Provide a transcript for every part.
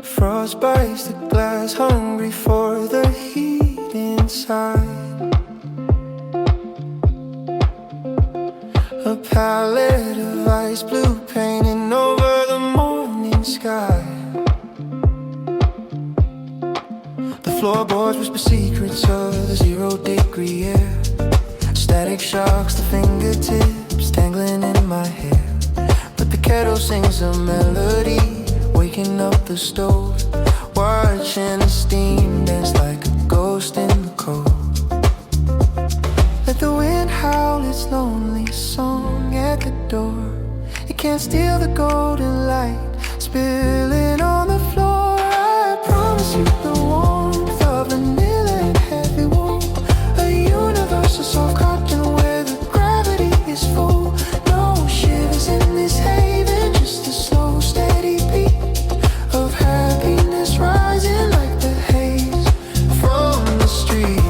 Frost bites the glass, hungry for the heat inside. A palette of ice blue painting over the morning sky. The floorboards whisper secrets of the 0-degree air. Static shocks the fingertips tangling in my hair. But the kettle sings a melody, waking up the stove, watching the steam dance like a ghost in the cold. Let the wind howl its lonely song at the door. It can't steal the golden light spilling on the floor. I promise you the warmth of vanilla and heavy wool, a universal soft cotton where the gravity is full. No shivers in this haven, just a slow steady beat of happiness rising like the haze from the street.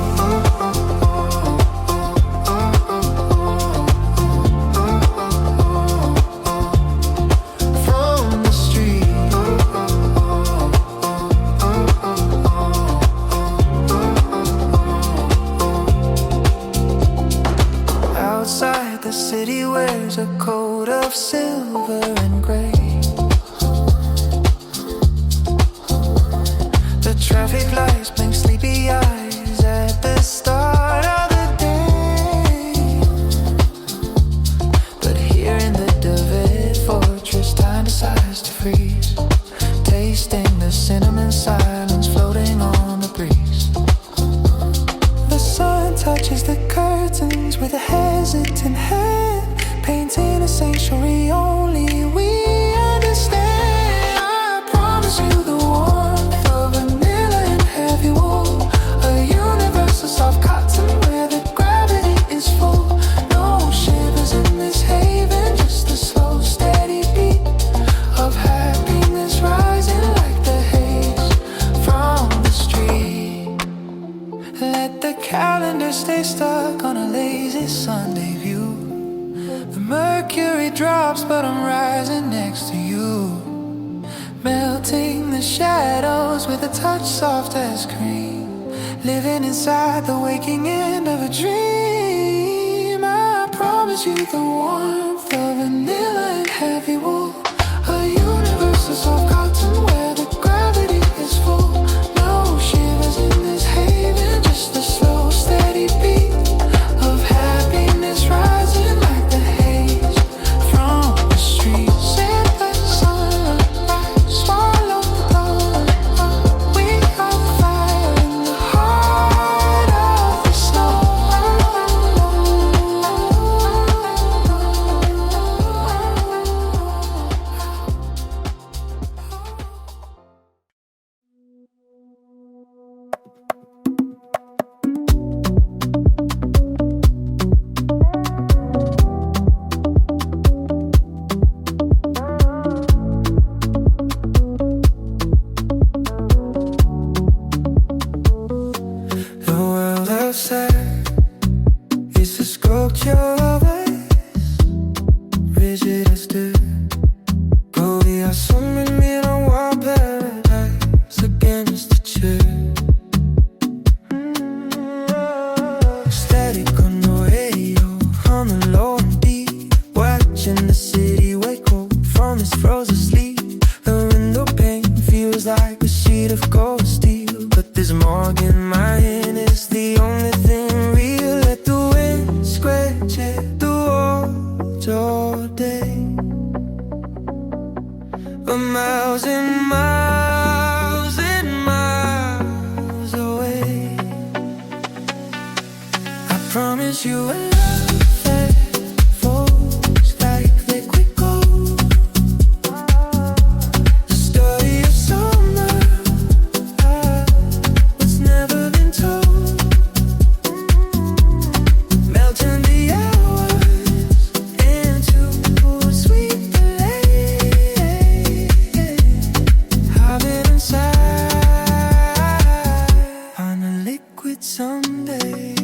Outside, the city wears a coat of silver and gray. The traffic lights blink sleepy eyes at the start of the day. But here in the Duvet fortress, time decides to freeze, tasting the cinnamon silence floating on the breeze. The sun touches the curtains with a hesitant hand, painting a sanctuary only we understand. I promise you the warmth of vanilla and heavy wool, a universal soft cotton where the gravity is full. No shivers in this haven, just a slow steady beat of happiness rising like the haze from the street. Let the calendar stay stuck on a lazy Sunday view. The mercury drops, but I'm rising next to you, melting the shadows with a touch soft as cream, living inside the waking end of a dream. I promise you the warmth of vanilla and heavy wool, a universal soft cotton where the gravity is full. No shivers in this haven, just a slow steady beat of happiness rising like the haze from the street. Set the sunrise, swallow the dawn. We are fire in the heart of the snow. The world outside is a sculpture of ice, rigid as steel. But we are swimming in a wild paradise against the chill. Static on the radio, on the low and deep, watching the city wake up from this frozen sleep. The window pane feels like a sheet of cold steel, but this mug in my hand is the only thing real. Let the wind scratch at the walls all day, but miles and miles and miles away. I promise you a love that flows like liquid gold, the story of summer, what's never been told, melting the hours into a sweet delay, hiding inside on a liquid Sunday.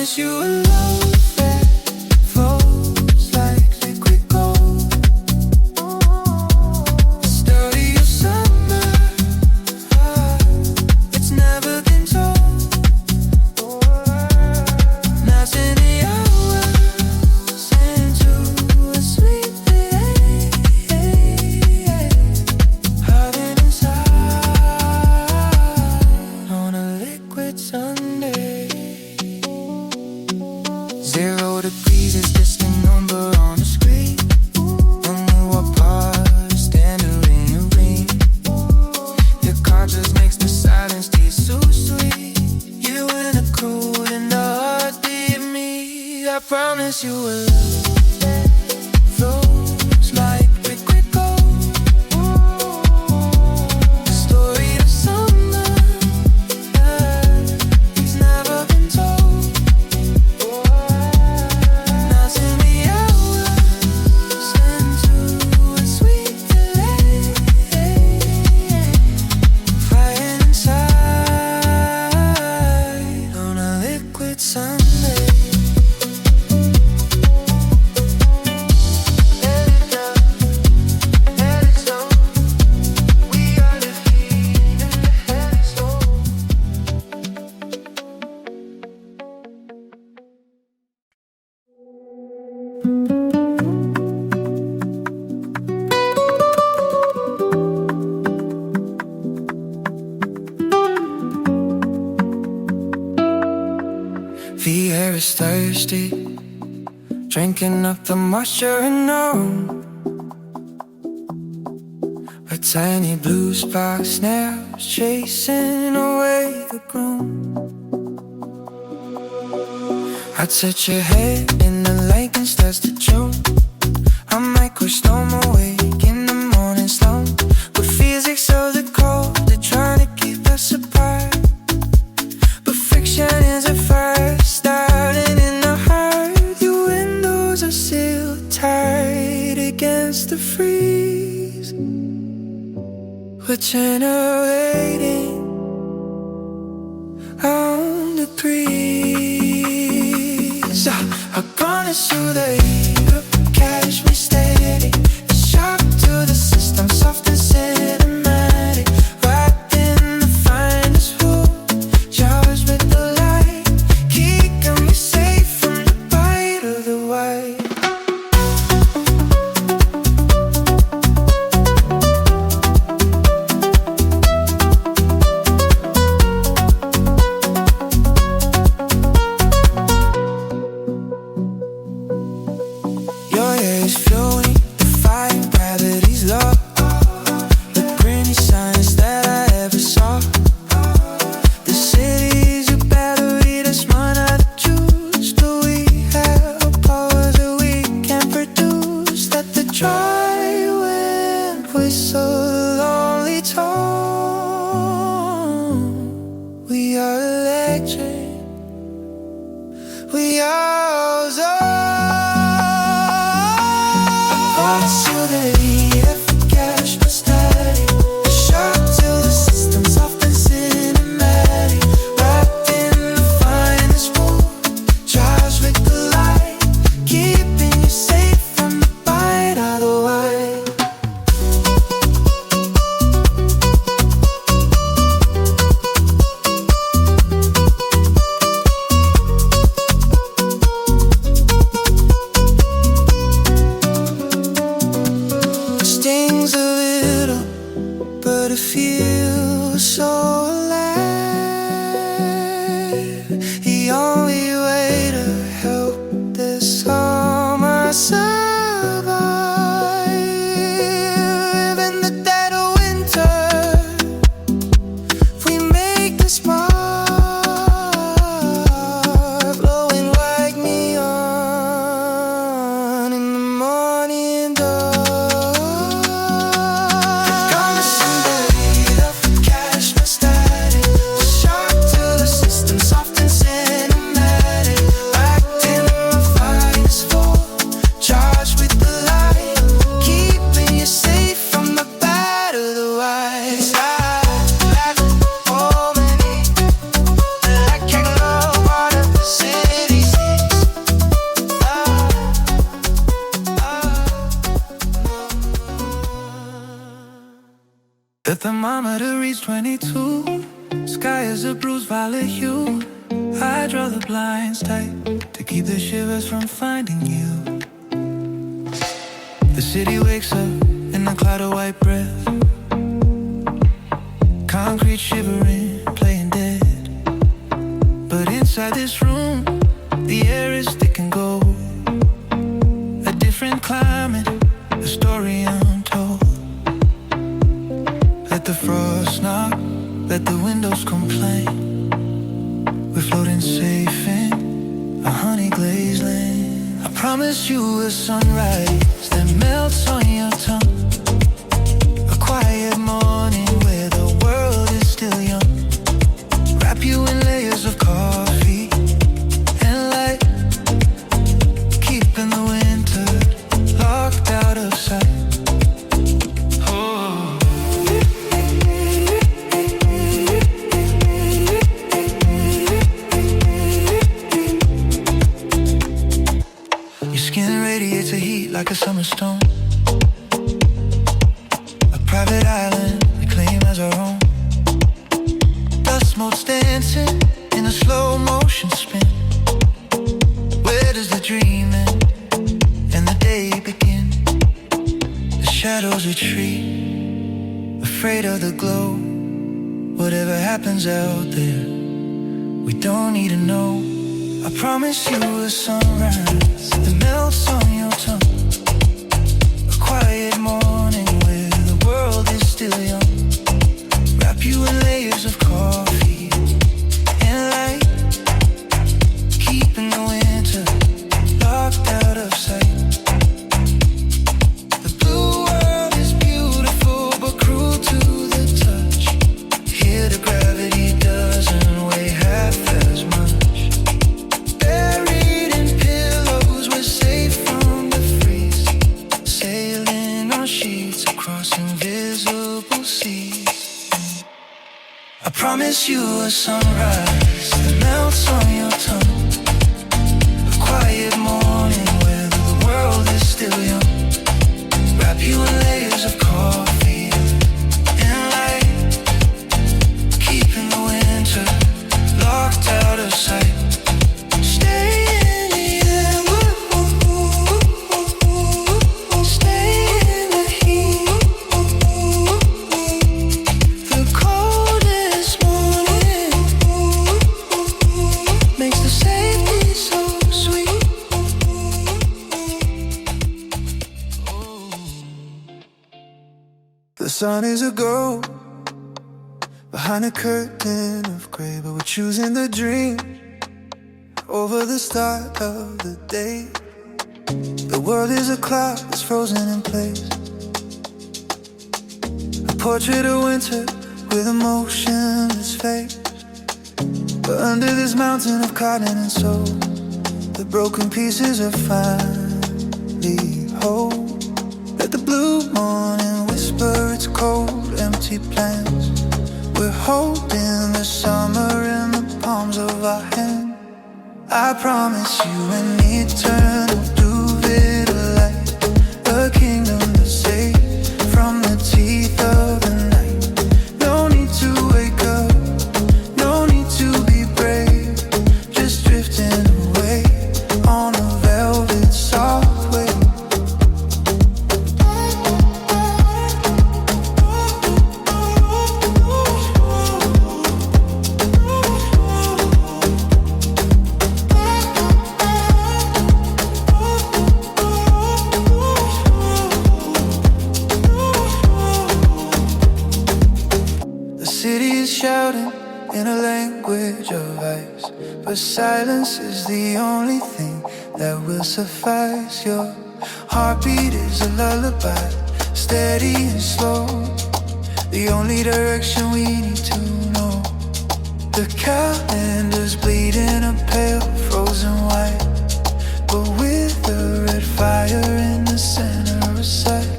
promise you a love that flows like liquid gold. The story of summer, it's never been told. Maps in the hours into a sweet day, hiding inside on a liquid Sunday. 0 degrees is just a number on the screen. When we walk past, standing in your ring. Your conscience makes the silence taste so sweet. You and a cool in the heartbeat of me. I promise you a love that flows like liquid gold. The story of summer, it's never been told. Nights in the hours into a sweet delay, flying inside on a liquid Sunday. Let it down, let it snow. We are the heat in the heavy storm. The air is thirsty, drinking up the moisture and known. A tiny blue spark snaps, chasing away the gloom. I'd set your head in the lake and starts to tune. I might go storm awake in the morning slow. But physics of the cold, they're trying to keep us apart. But friction is a first, starting in the heart. Your windows are sealed tight against the freeze. We're generating on the breeze. I promise you the heat of Cashmere Static. It's sharp to the system, soft and cinematic. Wrapped in the finest wool, charged with the light, keeping me safe from the bite of the white. Thermometer reads 22. Sky is a bruised violet hue. I draw the blinds tight to keep the shivers from finding you. The city wakes up in a cloud of white breath. Concrete shivering, playing dead. But inside this room, the air is thick and gold. A different climate, a story untold. Let the frost knock, let the windows complain. We're floating safe in a honey glazed lane. I promise you a sunrise that melts on your tongue. A quiet morning where the world is still young. Wrap you in layers of coffee and light. Keeping the winter locked out of sight. Like a summer stone, a private island we claim as our own. Dust motes dancing in a slow motion spin. Where does the dream end and the day begin? The shadows retreat, afraid of the glow. Whatever happens out there, we don't need to know. I promise you a sunrise that melts on your tongue. Quiet morning where the world is still young. Wrap you in layers of coffee and light. Keeping the winter locked out of sight. The blue world is beautiful but cruel to the touch. Here the gravity doesn't weigh half as much. Buried in pillows, we're safe from the freeze. Sailing on sheets across invisible seas. I promise you a sunrise that melts on your tongue. A quiet morning where the world is still young. Wrap you in layers of coffee and light. Keeping the winter locked out of sight. The sun is a ghost behind a curtain of gray, but we're choosing the dream over the start of the day. The world is a cloud that's frozen in place, a portrait of winter with a motionless face. But under this mountain of cotton and soul, the broken pieces are finally whole. Let the blue morning whisper its cold, empty plans. We're holding the summer in the palms of our hands. I promise you an eternal duvet of light, a kingdom that's safe from the teeth of the night. No need to wake up, no need to be brave, just drifting away on a velvet soft wave. Shouting in a language of ice, but silence is the only thing that will suffice. Your heartbeat is a lullaby, steady and slow, the only direction we need to know. The calendar's bleeding a pale frozen white, but with a red fire in the center of sight.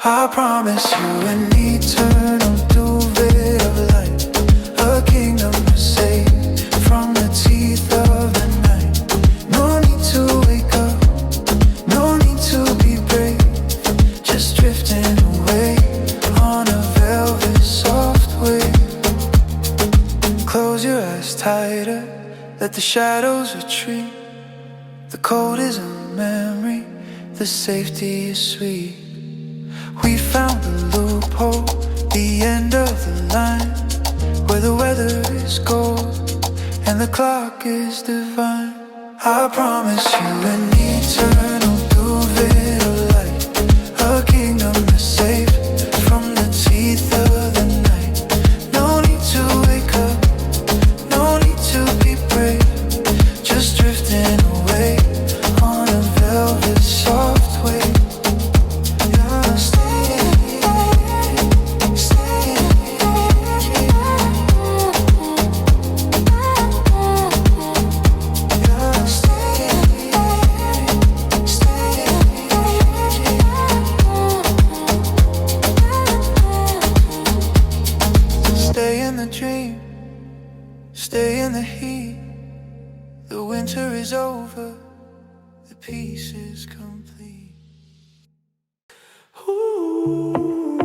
I promise you an eternal duvet of light, a kingdom safe from the teeth of the night. No need to wake up, no need to be brave, just drifting away on a velvet shadows retreat. The cold is a memory, the safety is sweet. We found a loophole, the end of the line, where the weather is gold and the clock is divine. I promise you an eternal duvet of light, a kingdom that's safe from the teeth of the night. No need to wake up, no need to be brave, just drifting away on a velvet soft wave. Yeah, stay, stay. Yeah, stay, stay. Stay in the dream, stay in the heat. The winter is over, the peace is complete. Ooh.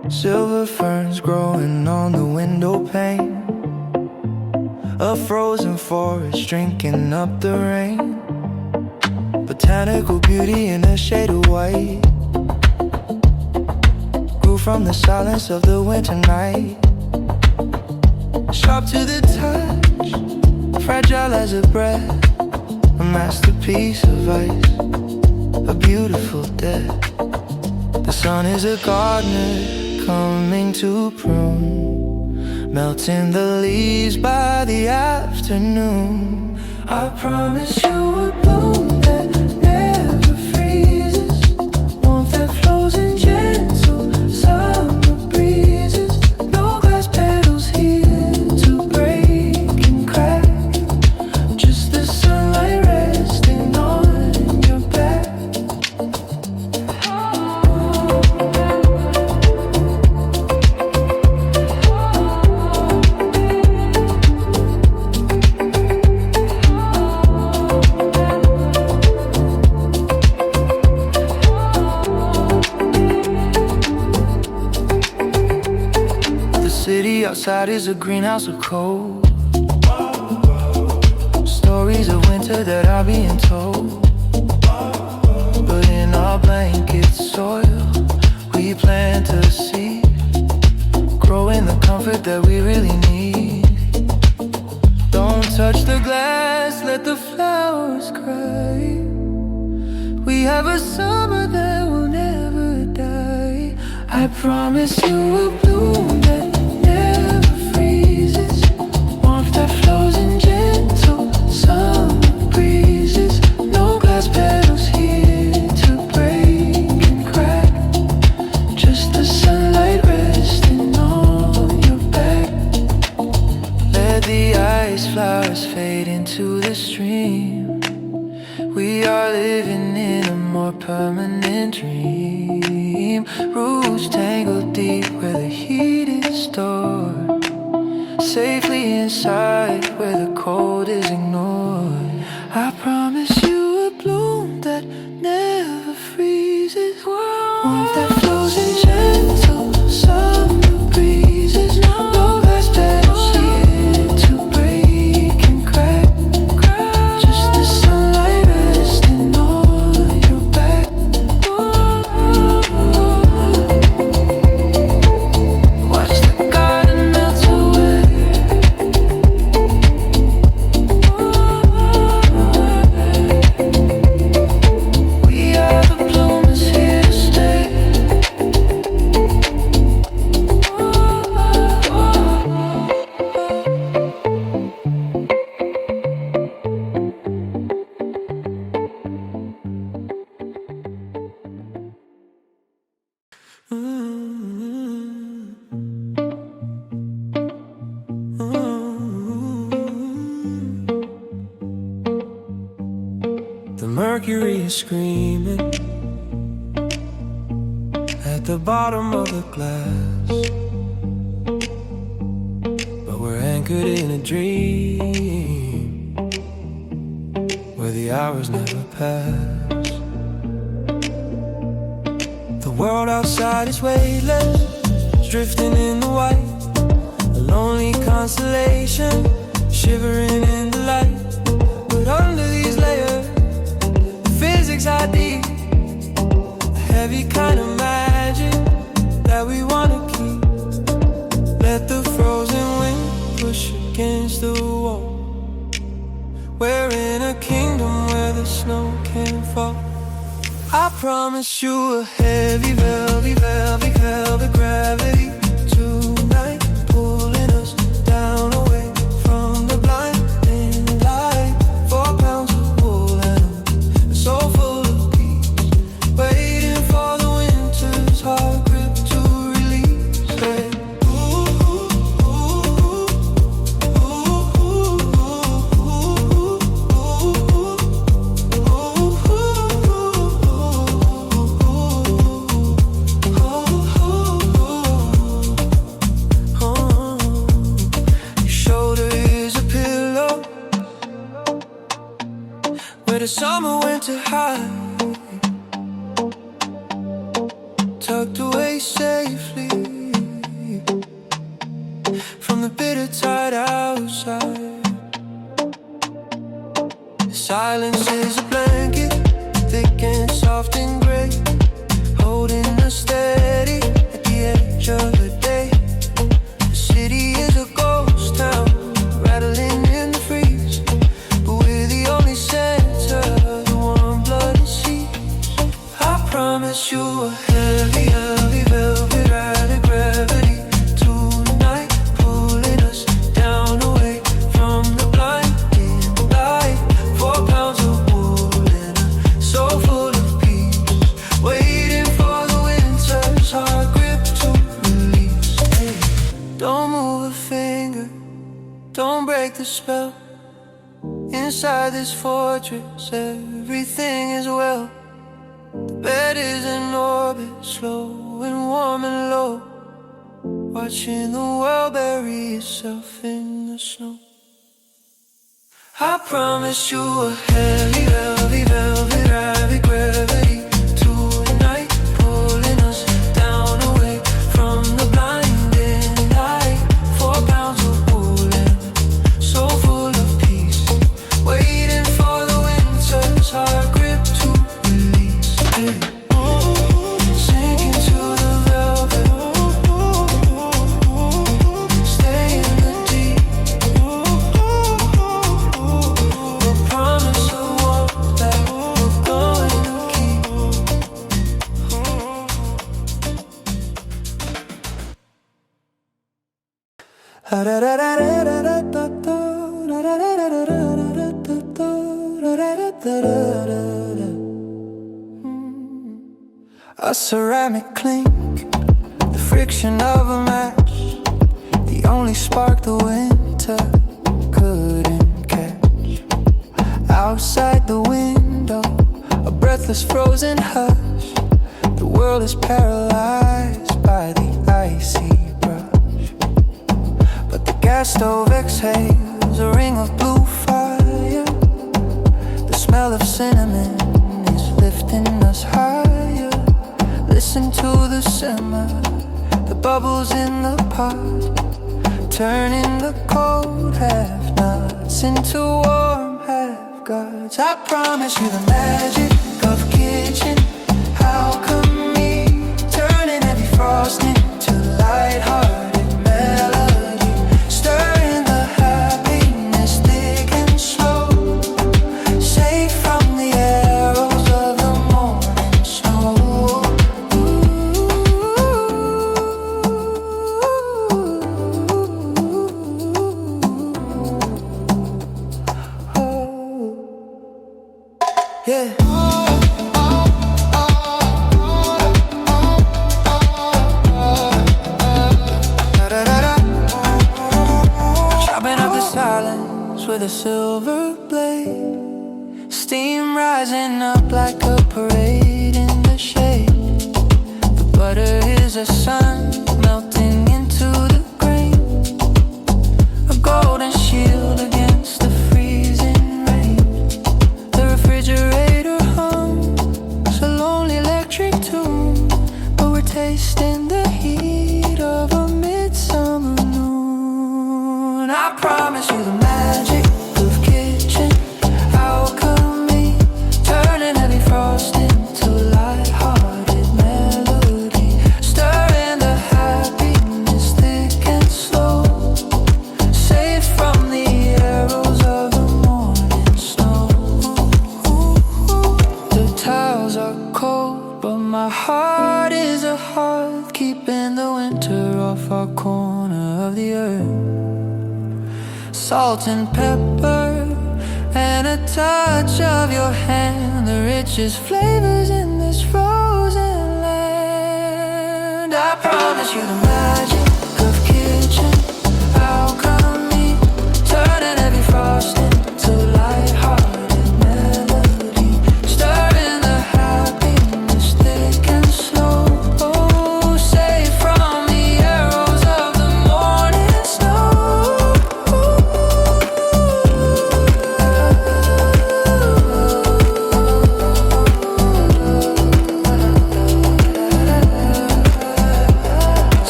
Silver ferns growing on the window pane, a frozen forest drinking up the rain. Botanical beauty in a shade of white grew from the silence of the winter night. Sharp to the touch, fragile as a breath, a masterpiece of ice, a beautiful death. The sun is a gardener coming to prune, melting the leaves by the afternoon. I promise you a bloom that never freezes, warmth that flows in gentle summer breezes. No glass petals here to break and crack, just the sunlight resting on your back. Outside is a greenhouse of cold, stories of winter that are being told. But in our blanket soil, we plant a seed, growing the comfort that we really need. Don't touch the glass, let the flowers cry. We have a summer that will never die. I promise you a bloom that that flows in gentle summer breezes. No glass petals here to break and crack, just the sunlight resting on your back. Let the ice flowers fade into the stream. We are living in a more permanent dream. Roots tangled deep where the heat is stored, safely inside where the cold is ignored. I promise you a bloom that never freezes, warmth that flows in gentle summer breezes. No glass petals here to break and crack, just the sunlight resting on your back. Watch the garden melt away. The mercury is screaming at the bottom of the glass, but we're anchored in a dream where the hours never pass. The world outside is weightless, drifting in the white. A lonely constellation, shivering in the light. But under these layers, the physics are deep. A heavy kind of magic that we wanna keep. Let the frozen wind push against the wall. We're in a kingdom where the snow can't fall. I promise you a heavy, velvet, velvet, velvet gravity tonight, pulling us down away from the blinding light. 4 pounds of wool and a soul full of peace, waiting for the winter's hard grip to release. Hey. The summer went to hide, tucked away safely from the bitter tide outside. The silence is a blanket, thick and soft and gray, holding us steady at the edge of the day. The city is a ghost town, rattling in the freeze, but we're the only sense the warm blood sees. I promise you a heavy, heavy velvet ride of gravity tonight, pulling us down away from the blinding light. 4 pounds of wool and a soul full of peace, waiting for the winter's hard grip to release. Hey, don't move a finger, don't break the spell. Inside this fortress, everything is well. The bed is in orbit, slow and warm and low, watching the world bury itself in the snow. I promise you a heavy, velvet, velvet rabbit gravity tonight, pulling us down away from the blinding light. 4 pounds of wool and so full of peace, waiting for the winter's hard grip to release. Hey. Sink into the velvet, stay in the deep. We'll promise a warmth that we're going to keep. A ceramic clink, the friction of a match, the only spark the winter couldn't catch. Outside the window, a breathless frozen hush. The world is paralyzed by the icy brush, but the gas stove exhales a ring of blue fire. The smell of cinnamon is lifting us higher. Listen to the simmer, the bubbles in the pot, turning the cold half-nots into warm half-gods. I promise you the magic of a kitchen alchemy, turning heavy frost into light-hearted melody, stirring the happiness thick and slow, safe from the arrows of the morning snow. Yeah. Chopping up the silence with a silver blade, steam rising up like a parade in the shade. The butter is a sun melting into the grain, a golden shield against the freezing rain. The refrigerator hums a lonely electric tune, the heat of a midsummer noon. I promise you the magic of kitchen alchemy, turning heavy frost into light-hearted melody, stirring the happiness thick and slow, safe from the arrows of the morning snow. The tiles are cold, but my heart is a heart, keeping the winter off our corner of the earth. Salt and pepper and a touch of your hand, the richest flavors in this frozen land. I promise you the magic of kitchen alchemy, turning heavy frost into light-hearted melody, stirring the happiness thick and slow, safe from the arrows of the morning snow.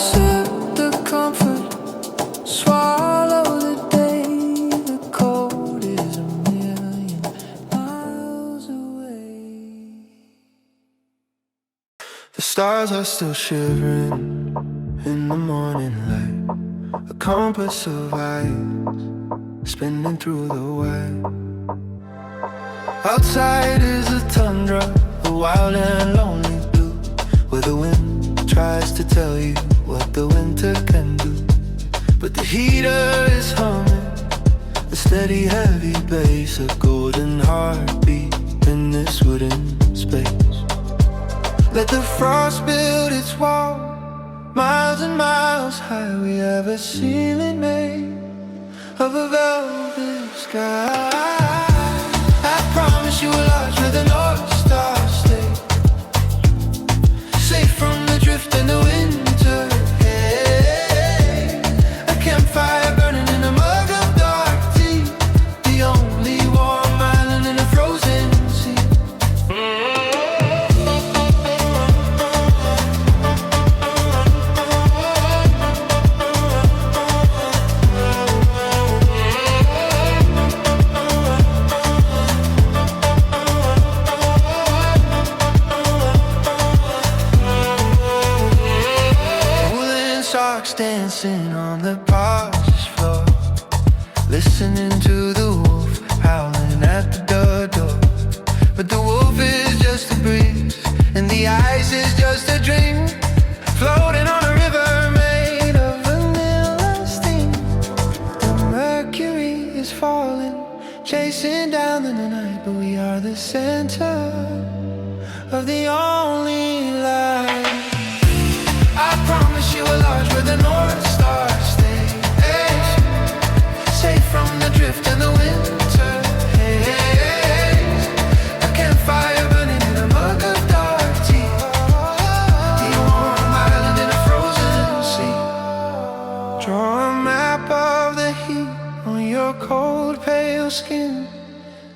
Sip the comfort, swallow the day. The cold is a million miles away. The stars are still shivering in the morning light, a compass of ice spinning through the white. Outside is a tundra, a wild and lonely blue, where the wind tries to tell you what the winter can do. But the heater is humming, a steady heavy bass, a golden heartbeat in this wooden space. Let the frost build its wall, miles and miles high. We have a ceiling made of a velvet sky. I promise you a lodge where the North Star stays, safe from the drift and the winter. Hey, a campfire burning in a mug of dark tea, the only warm island in a frozen sea. Woolen socks dancing on the polished floor, listening to the wolf howling at the door. But the wolf is just a breeze, and the ice is just a dream, floating on a river made of vanilla steam. The mercury is falling, chasing down the night, but we are the center of the only light. I promise you a lodge where the North Star stays, safe from the drift and the winter haze. A campfire burning in a mug of dark tea, the warm island in a frozen sea. Draw a map of the heat on your cold, pale skin,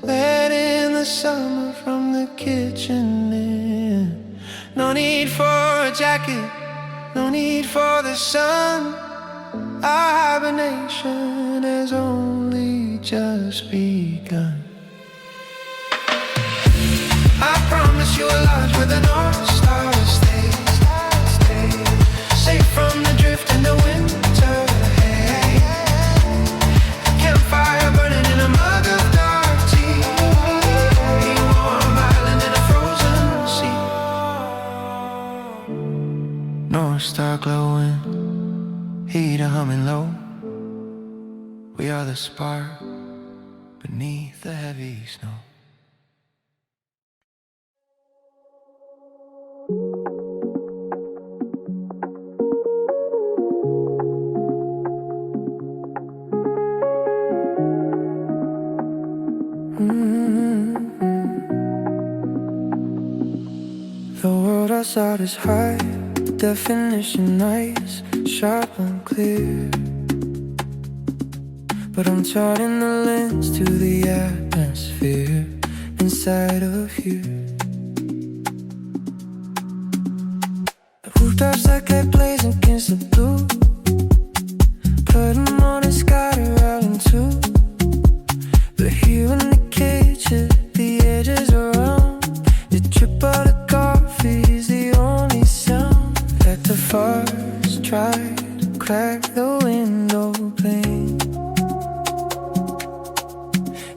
let in the summer from the kitchen in. No need for a jacket, no need for the sun. Our hibernation has only just begun. I promise you a lodge where the North Star stays, safe from the drift and the winter. Hey, campfire burning in a mug of dark tea, a warm island in a frozen sea. North Star glowing, heater humming low. We are the spark beneath the heavy snow. The world outside is high, definition nice, sharp and clear. But I'm charting the lens to the atmosphere inside of here. The Rooftops like they blaze against the blue. Put 'em on and scatter out in two. But here in the kitchen, the edges are round. The drip of the coffee's the only sound. At the first try to crack the window pane.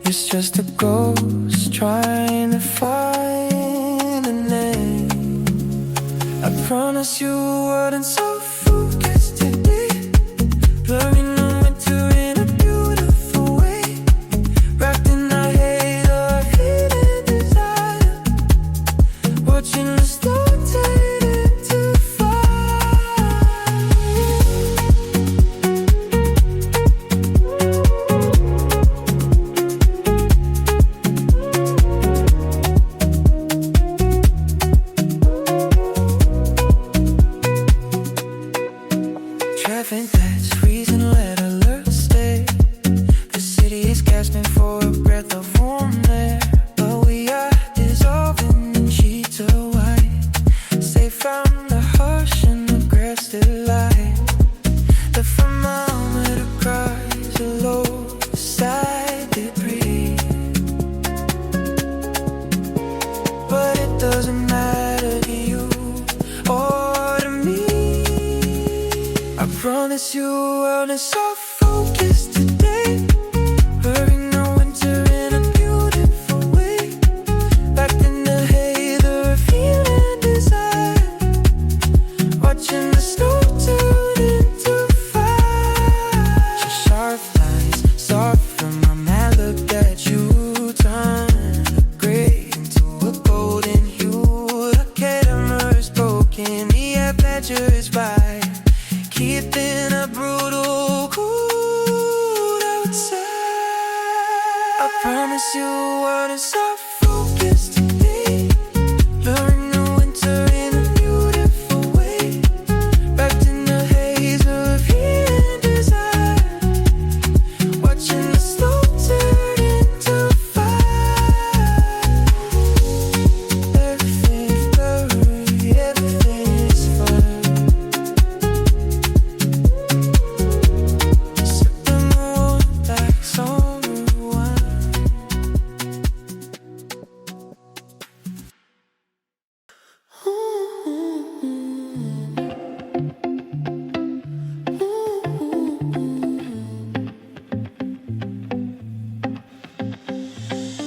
It's just a ghost trying to find a name. I promise you wouldn't so focused today. Blurring the winter in a beautiful way. Wrapped in the hate of heat and desire. Watching the snow turn into traffic that's freezing, red alert stay. The city is gasping for a breath of warm air, but we are dissolving in sheets of white, safe from the harsh and aggressive light. The thermometer cries alongside debris, but it doesn't matter to you or to me. I promise you world is so focused today. Wearing the winter in a beautiful way. Wrapped in the haze of fear and desire. Watching the snow turn into fire. So sharp lines, soft from a mad look at you. Turn a gray into a golden hue. The camera's broken, the aperture is wide. Keeping a brutal cool outside. I promise you what is off focus today. Blurring the winter in a beautiful way. Wrapped in the haze of heat and desire. Watching the snow turn into fire. Everything's blurry, everything's fun.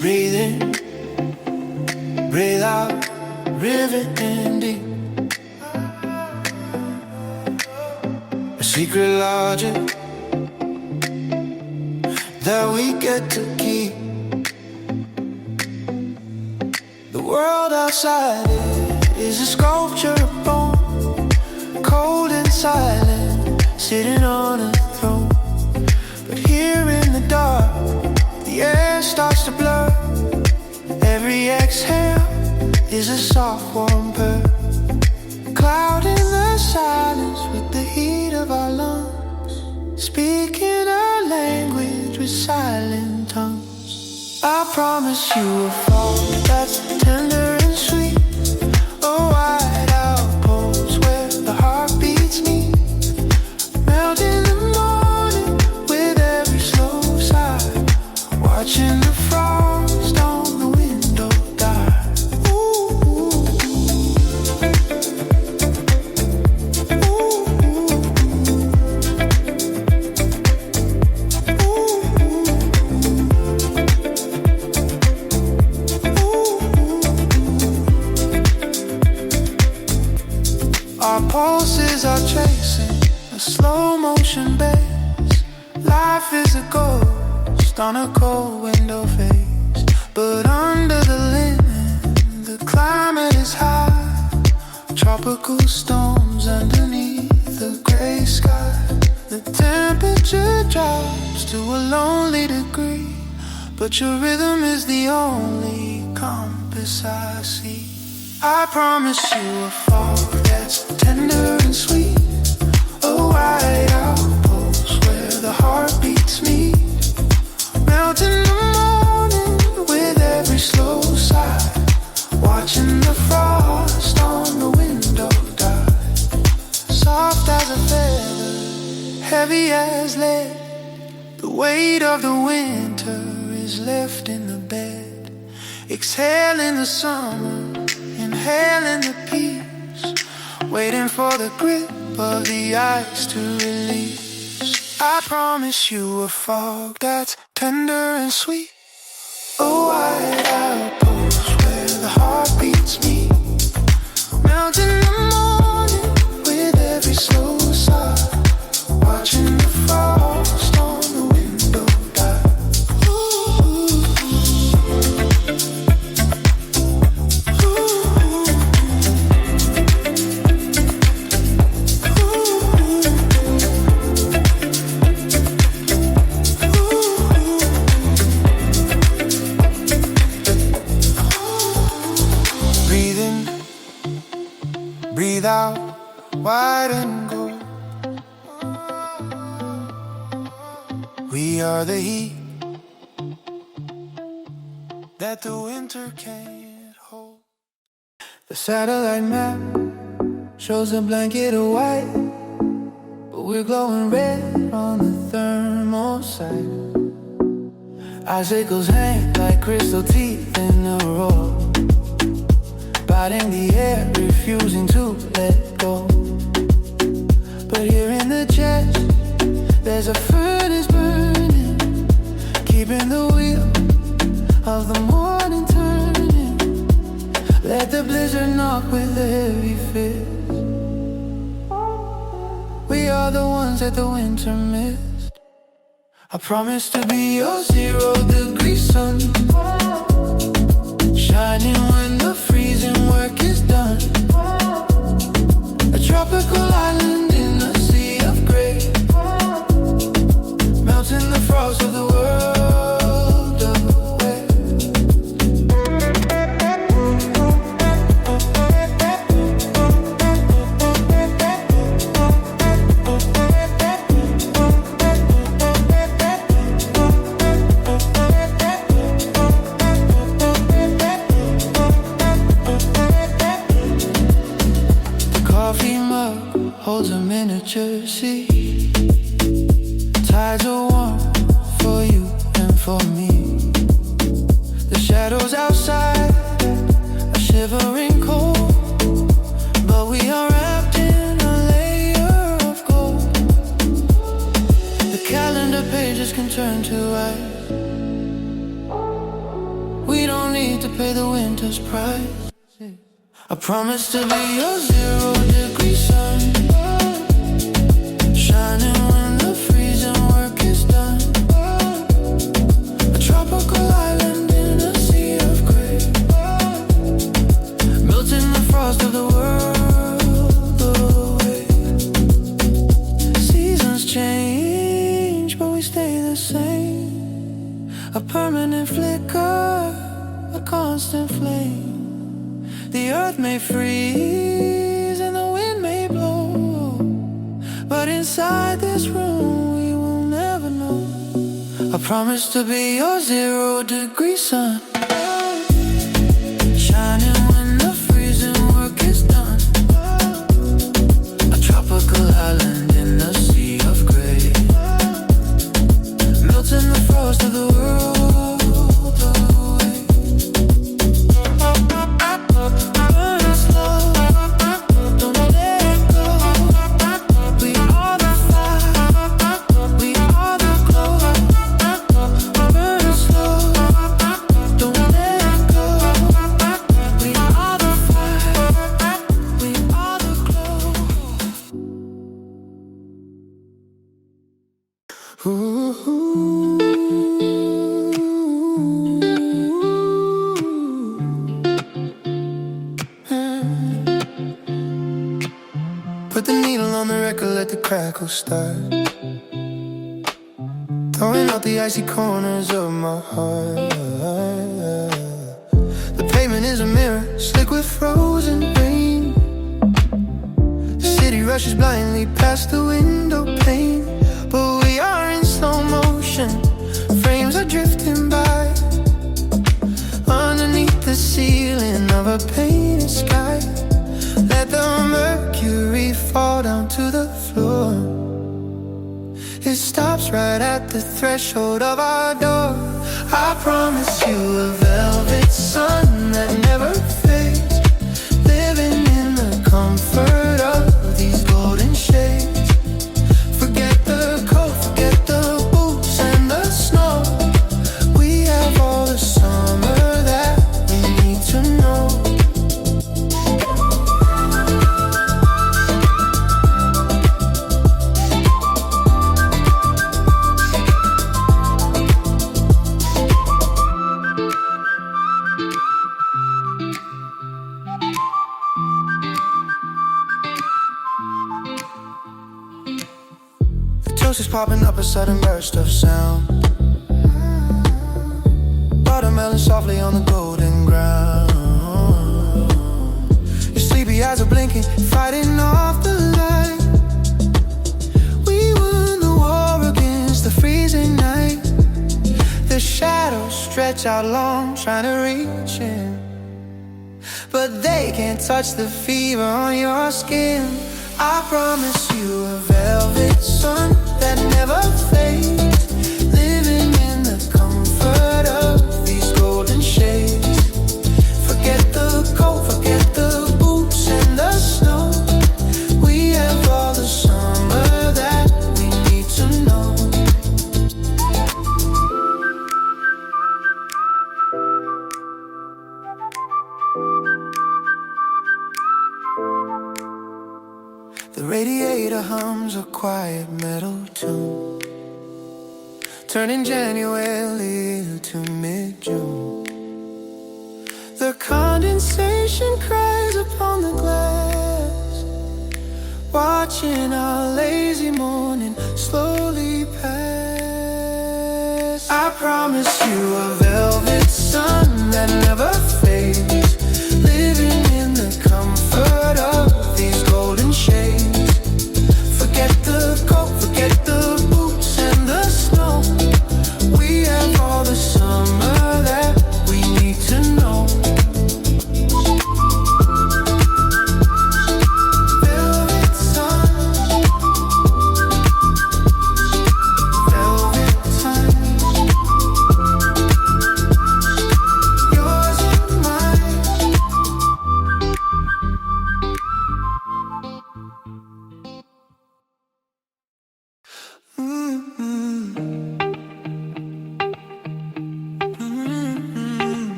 Breathe in, breathe out, river ending. A secret logic that we get to keep. The world outside is a sculpture of bone, cold and silent, sitting on a throne. But here in the dark, the air starts to blur. Every exhale is a soft warm purr, clouding the silence with the heat of our lungs, speaking a language with silent tongues. I promise you a fall that's tender and sweet, a wide outpost where the heart beats me. Melt in the morning with every slow sigh, watching the frost on the window die. Ooh, ooh, our pulses are tracing a slow motion bass. Life is a ghost on a cold window face, but under the linen, the climate is high. Tropical storms underneath the gray sky. The temperature drops to a lonely degree, but your rhythm is the only compass I see. I promise you a fall that's tender and sweet, a wide outpost where the heart beats me. Melt in the morning with every slow sigh, watching the frost on the window die. soft as a feather, heavy as lead. The weight of the winter is left in the bed. Exhaling the summer, inhaling the peace, waiting for the grip of the ice to release. I promise you a fog that's tender and sweet, a white outpost where the heart beats me, melt in the morning with every slow sigh, watching the frost on the window die. Breathe in, breathe out, wide and go. We are the heat that the winter can't hold. The satellite map shows a blanket of white, but we're glowing red on the thermal side. Icicles hang like crystal teeth in a row, biting the air, refusing to let go. But here in the chest, there's a furnace burning, keeping the wheel of the morning turning. Let the blizzard knock with a heavy fist. We are the ones that the winter missed. I promise to be your 0-degree sun, shining when the freezing work is done. A tropical island in a sea of gray, melting the frost of the world away. The coffee mug holds a miniature sea. Tides are warm for you and for me. The shadows outside are shivering cold, but we are wrapped in a layer of gold. The calendar pages can turn to ice. We don't need to pay the winter's price. I promise to be your 0-degree sun, shining when the freezing work is done. A tropical island in a sea of gray, melting the frost of the world away. Seasons change, but we stay the same. A permanent flicker, a constant flame. The earth may freeze and the wind may blow, but inside this room we will never know. I promise to be your 0-degree sun, shining when the freezing work is done. A tropical island in a sea of gray, melting the frost of the world away. Burn slow, don't let go. We are the fire, we are the glow. Burn slow, don't let go. We are the fire, we are the glow. Put the needle on the record, let the crackle start, throwing out the icy corners of my heart. The pavement is a mirror, slick with frozen rain. The city rushes blindly past the window pane, but we are in slow motion, frames are drifting by, underneath the ceiling of a painted sky. let the mercury fall down to the floor. It stops right at the threshold of our door. I promise you a velvet sun that never fades, living in the comfort of these golden shades. Forget the cold, forget the boots and the snow. We have all the summer that we need to know. Is popping up, a sudden burst of sound. Watermelon softly on the golden ground. Your sleepy eyes are blinking, fighting off the light. We won the war against the freezing night. The shadows stretch out long, trying to reach in, but they can't touch the fever on your skin. I promise you a velvet sun that never fades, living in the comfort of these golden shades. Forget the cold, forget the boots and the snow. We have all the summer that we need to know. The radiator hums a quiet metal tune, turning January to mid-June. The condensation cries upon the glass, watching our lazy morning slowly pass. I promise you a velvet sun that never fades, living in the comfort of these golden shades. Forget the cold, forget the boots and the snow. We have all the summer that we need to know. Velvet sun, velvet time, yours and mine.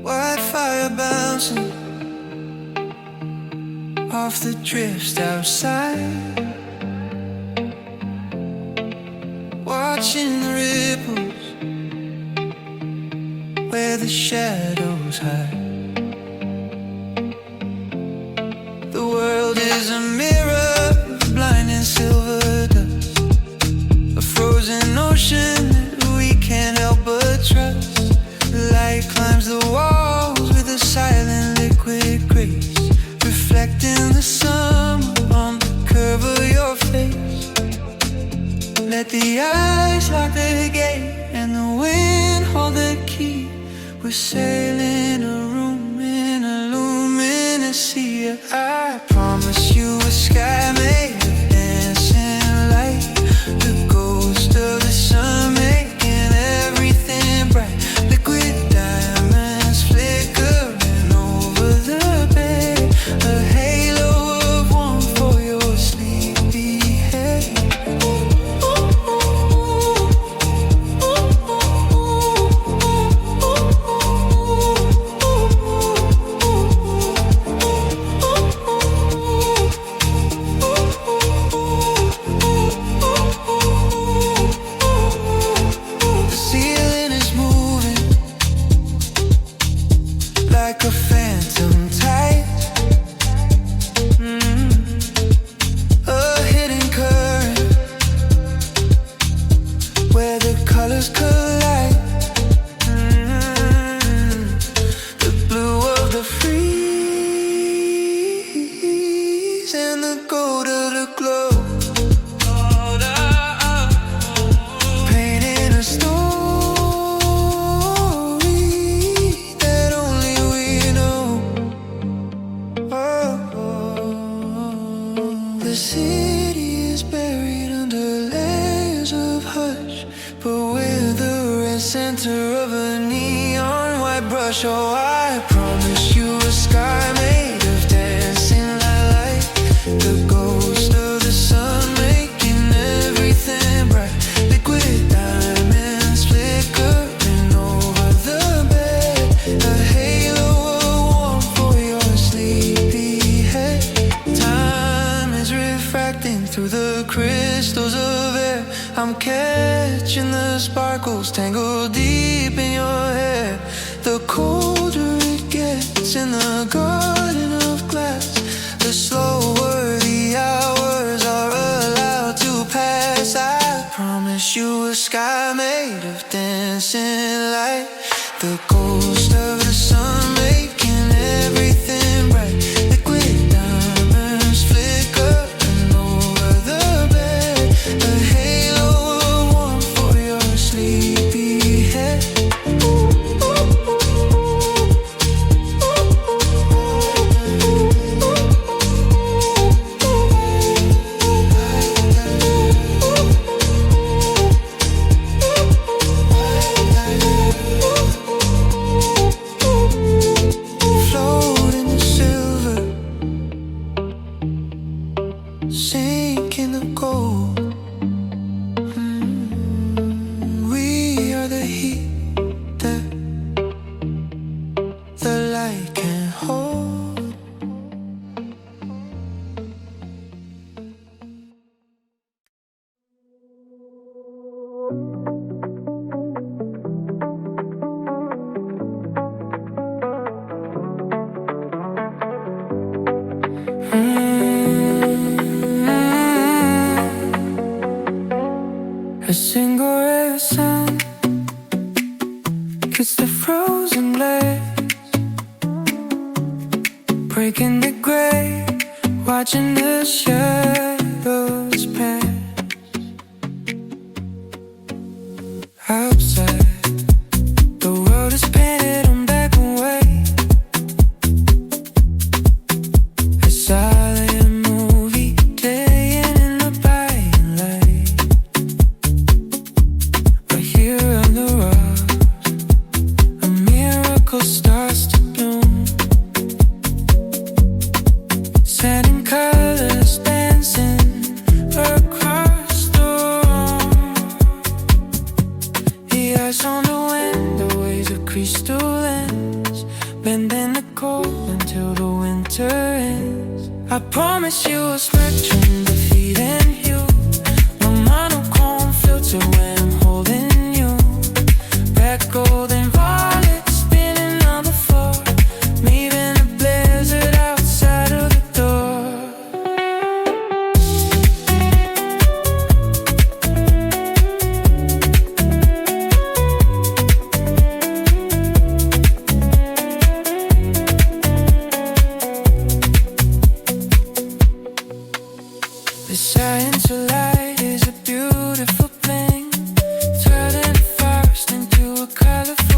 Wildfire bouncing off the drifts outside, watching the ripples where the shadows hide. The world is a mirror of blinding silver dust, a frozen ocean that we can't help but trust. The light climbs the walls with a silent liquid grace, reflecting the summer on the curve of your face. Let the ice lock the gate and the wind hold the key. We're sailing a room in a luminous sea. I promise you a sky made of dancing light, the ghost of the sun making everything bright. Liquid diamonds flickering over the bed, a halo of warmth for your sleepy head. The ceiling is moving like a phantom tide, a hidden current where the colors collide. The blue of the freeze and the gold of the glow, painting a story that only the city is buried under layers of hush, but we're the red center of a neon white brush. Oh, I promise you a sky made of dancing light, the ghost of the sun making everything bright. Liquid diamonds flickering over the bed, a halo of warmth for your sleepy head. Time is refracting through the crystals of air. I'm catching the sparkles tangled deep in your hair. The colder it gets in the garden of glass, the slower the hours are allowed to pass. I promise you a sky made of dancing light, the ghost of the sun making everything bright. Liquid diamonds flickering over the bed, a halo of warmth for your sleepy head. Floating in silver, sink in the gold. We are the heat that the light can hold. A single ray of sun gets the frozen blades, breaking the gray, watching the shadows pass. Outside, the world is painted on black and white, a silent movie playing in the bright light. But here on the rocks, a miracle starts to bloom. Sand and colors dancing across the room. The ice on the window, waves of crystal lens, bending the cold until the winter ends. I promise you a spectrum defeating hue, no monochrome filter when I'm holding you. Red, gold, and violet spinning on the floor, leaving a blizzard outside of the door. The science of light is a beautiful thing, turning fast into a colorful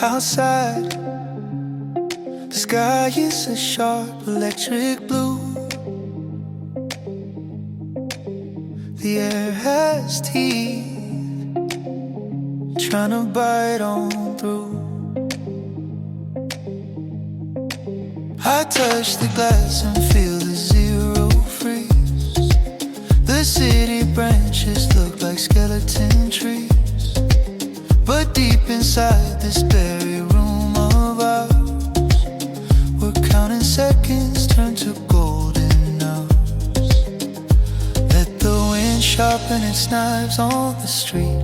Outside, the sky is a sharp electric blue. The air has teeth, trying to bite on through. I touch the glass and feel the zero freeze. The city branches look like skeleton trees, but deep inside this very room of ours, we're counting seconds turn to golden hours. Let the wind sharpen its knives on the street.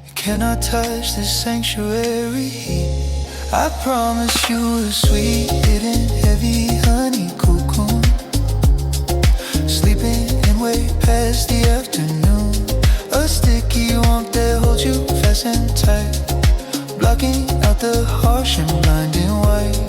You cannot touch this sanctuary heat. I promise you a sweet, hidden, heavy honey cocoon, sleeping in way past the afternoon. A sticky warmth that holds you fast and tight, blocking out the harsh and blinding white.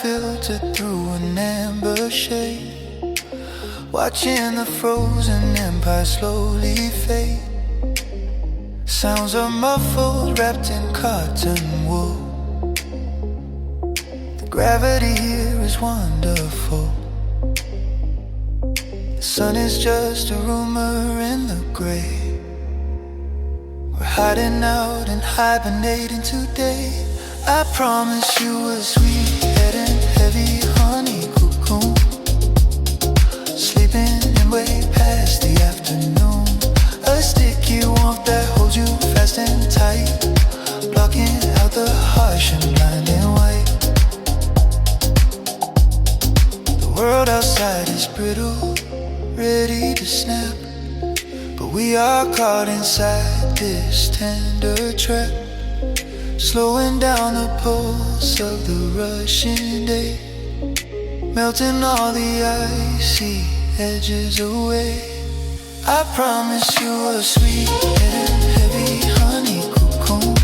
Filtered through an amber shade, watching the frozen empire slowly fade. Sounds are muffled, wrapped in cotton wool. The gravity here is wonderful. The sun is just a rumor in the gray. We're hiding out and hibernating today. I promise you a sweet and heavy honey cocoon, sleeping in way past the afternoon. A sticky warmth that holds you fast and tight, blocking out the harsh and blinding white. The world outside is brittle, ready to snap, but we are caught inside this tender trap, slowing down the pulse of the rushing day, melting all the icy edges away. I promise you a sweet and heavy honey cocoon,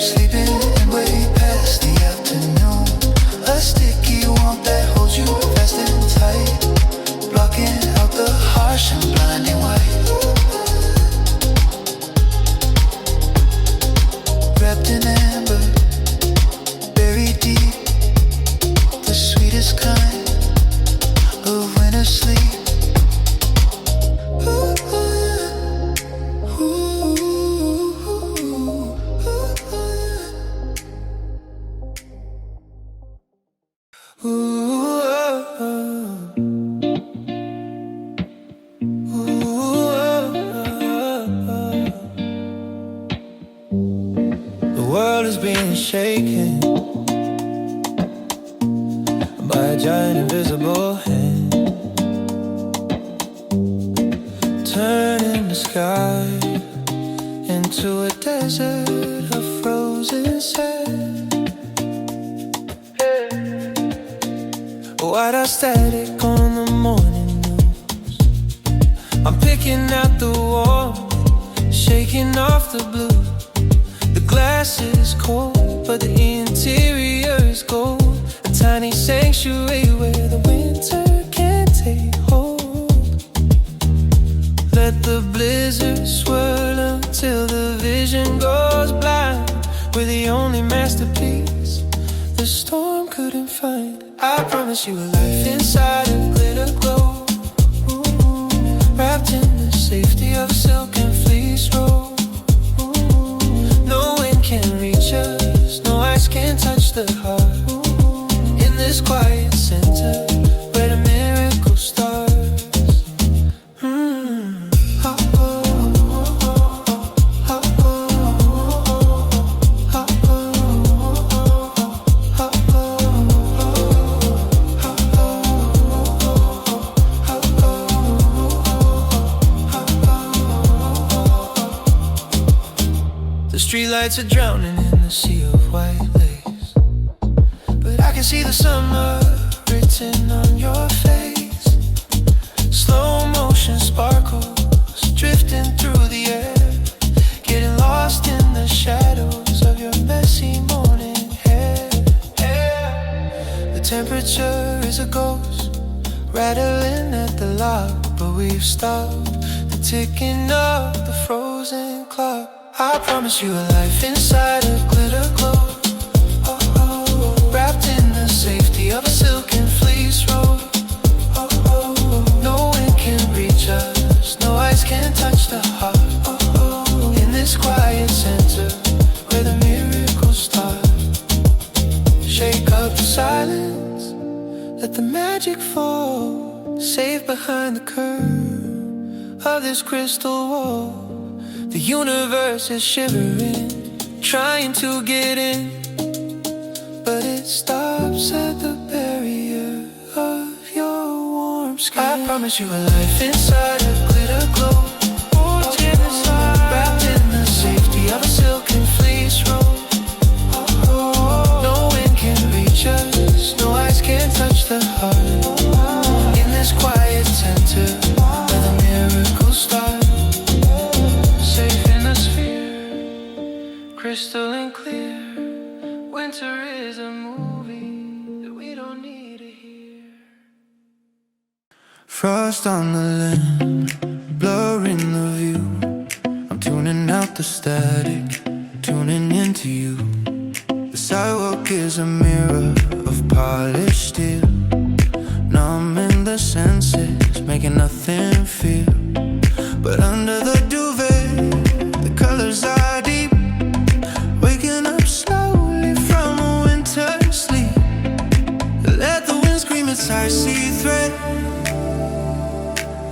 sleeping in way past the afternoon. A sticky warmth that holds you fast and tight, blocking out the harsh and blinding white. Wrapped in amber, buried deep, the sweetest kind of winter sleep. Shaken by a giant invisible hand, turning the sky into a desert of frozen sand. White out static on the morning news. I'm picking out the warm, shaking off the blue. The glass is cold, but the interior is gold. A tiny sanctuary where the winter can't take hold. Let the blizzard swirl until the vision goes blind. We're the only masterpiece the storm couldn't find. I promise you a life inside a glitter glow, wrapped in the safety of a silk and fleece robe. No wind can reach us, no ice can touch the heart. In this quiet center where the miracle starts. lights are drowning in the sea of white lace, but I can see the summer written on your face. Slow motion sparkles drifting through the air, getting lost in the shadows of your messy morning hair. The temperature is a ghost, rattling at the lock, but we've stopped the ticking of the frozen clock. I promise you a life inside a glitter globe, wrapped in the safety of a silken fleece robe. No wind can reach us, no ice can touch the heart. In this quiet center where the miracles start, shake up the silence, let the magic fall, safe behind the curve of this crystal wall. The universe is shivering, trying to get in, but it stops at the barrier of your warm skin. I promise you a life inside a glitter globe, wrapped in the safety of a silken fleece robe. No wind can reach us, no ice can touch the heart. In this quiet center where the miracles start, safe in a sphere, crystal and clear. Winter is a movie that we don't need to hear. Frost on the land, blurring the view. I'm tuning out the static, tuning into you. The sidewalk is a mirror of polished steel, numbing the senses, making nothing feel. But under the duvet, the colors are deep, waking up slowly from a winter sleep. Let the wind scream its icy threat.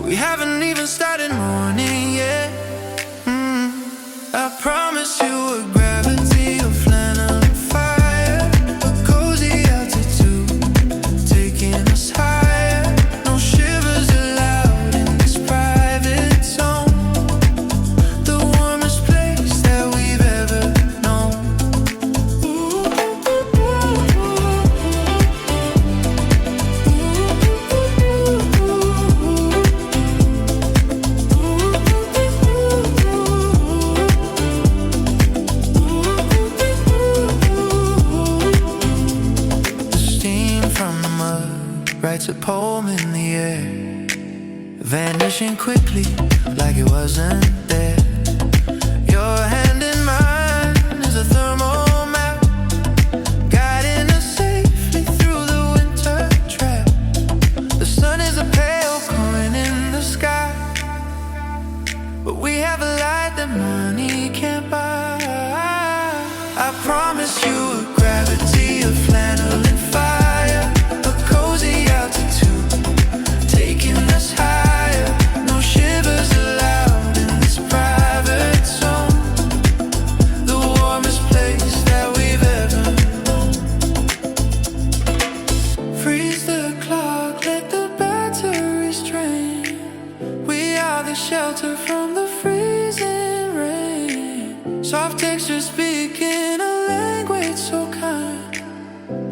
We haven't even started morning yet. I promise you a gravity of flannel and fire, a cozy altitude taking us higher. No shivers allowed in this private zone, the warmest place that we've ever known. The steam from the mud writes a poem in the air, vanishing quickly like it wasn't there. Your hand in mine is a thermal map, guiding us safely through the winter trap. The sun is a pale coin in the sky, but we have a light that money can't buy. I promise you a gravity of flannel and fire, a cozy altitude taking us higher. No shivers allowed in this private zone, the warmest place that we've ever known. Freeze the clock, let the batteries drain. We are the shelter from the freezing rain. Soft textures speaking a language so kind,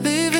leaving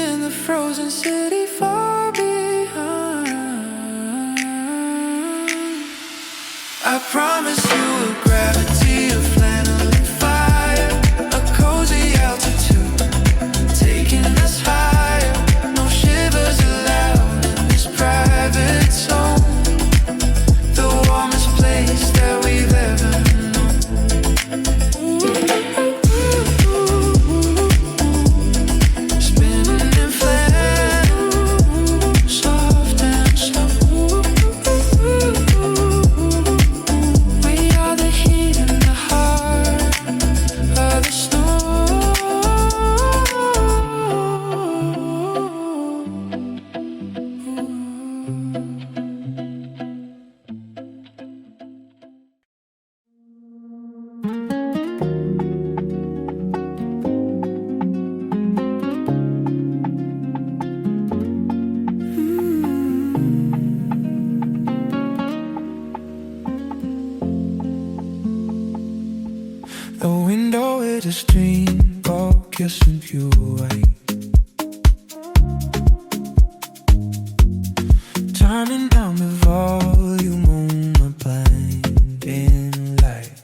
drink, all kissing pure white. Turning down the volume on my blinding light.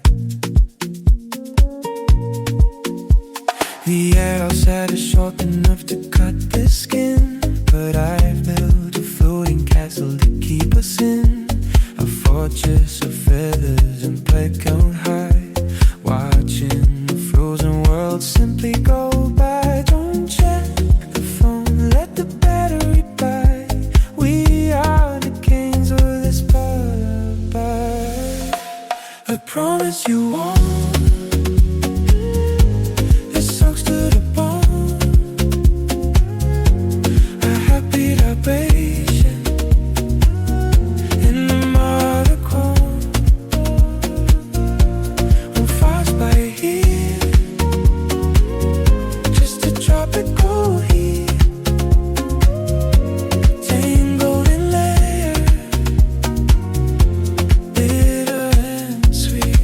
The air outside is short enough to cut the skin, but I've built a floating castle to keep us in a fortress of feathers and playground high, watching the frozen world simply go by. Don't check the phone, let the battery die. We are the kings of this bye. I promise you won't. It sucks to the bone. A happy vibration in the molecule. We'll fast by here, just a tropical heat. Tangled in layers, bitter and sweet.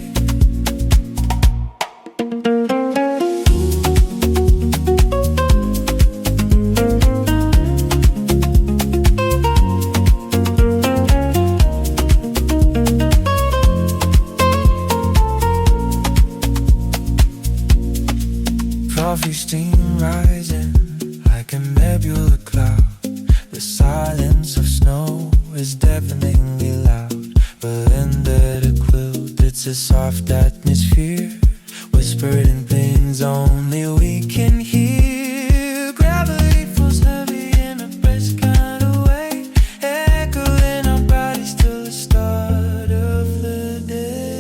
Coffee steam rising like a nebula cloud. The silence of snow is deafeningly loud, but under the quilt it's a soft atmosphere, whispered in things only we can hear. Gravity feels heavy in a brisk kind of way, echoing our bodies till the start of the day.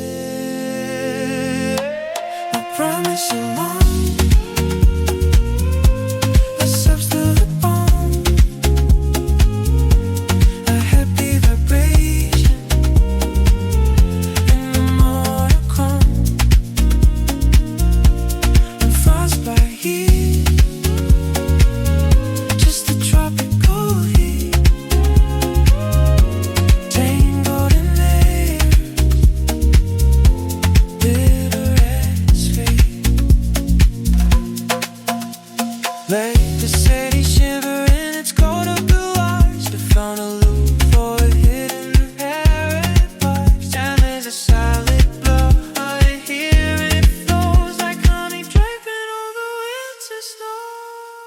I promise you won't.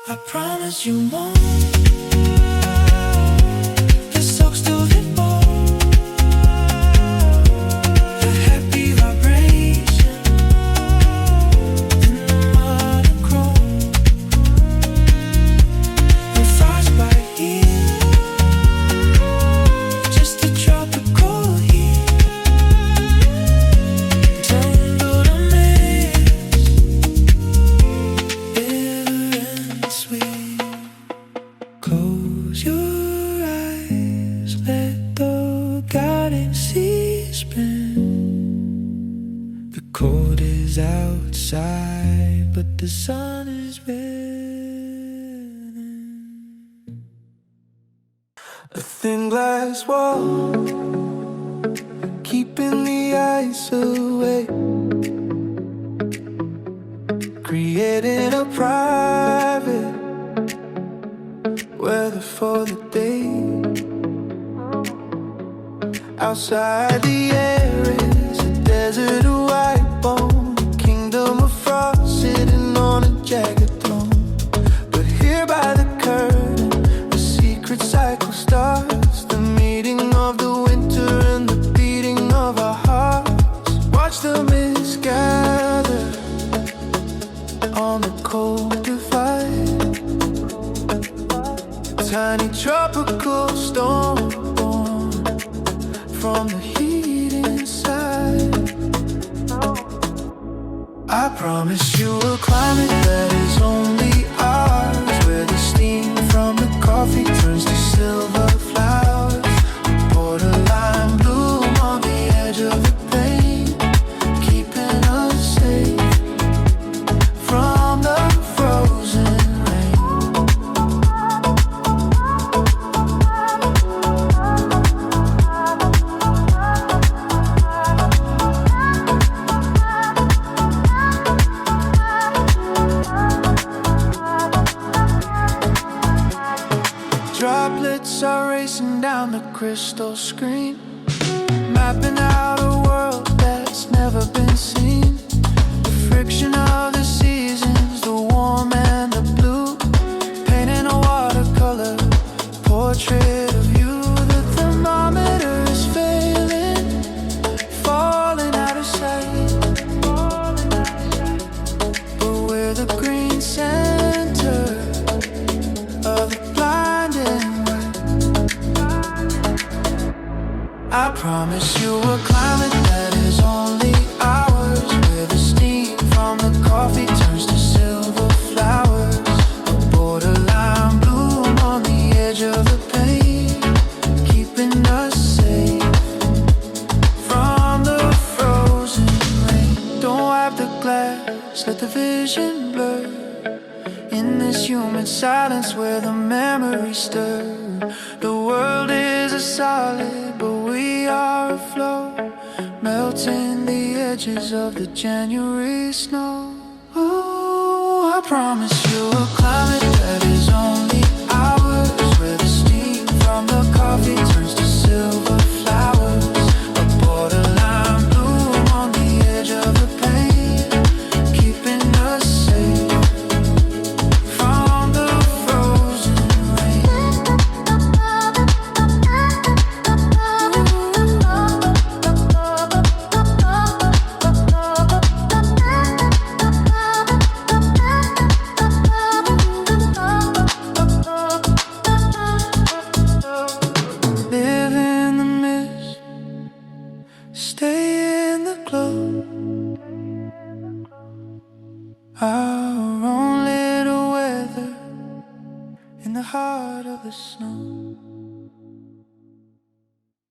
I promise you won't. It sucks to the bone. A happy vibration in the monochrome. We'll fast by here, just a tropical heat. Tangled in layers, bitter and sweet. Close your eyes, let the guiding sea spin. The cold is outside, but the sun is winning. A thin glass wall, keeping the ice away, creating a private weather for the day. Outside the air is a desert of white bone, a kingdom of frost sitting on a jagged throne. But here by the curtain, the secret cycle starts, the meeting of the winter and the beating of our hearts. Watch the mist gather on the cold divide, tiny tropical storm born from the heat inside. I promise you a climate that is only ours, where the steam from the coffee turns to silver flowers. Borderline bloom on the edge of the pain, keeping us safe from the frozen rain. Clouds are racing down the crystal screen, mapping out a world that's never been seen. The friction of the seasons, the warm and the blue, painting a watercolor portrait of you. The thermometer is failing, falling out of sight, but we're the green center of the blinding light. I promise you a climate that is only ours, where the steam from the coffee turns to silver flowers, a borderline bloom on the edge of the pain, keeping us safe from the frozen rain. Don't wipe the glass, let the vision blur, in this human silence where the memories stir. The world is a solid, but we are afloat, melting the edges of the January snow. Oh, I promise you a climate that is only ours, where the steam from the coffee turns to silver flowers, a borderline bloom on the edge of the pain, keeping us safe from the frozen rain. Live in the mist, stay in the glow, our own little weather in the heart of the snow.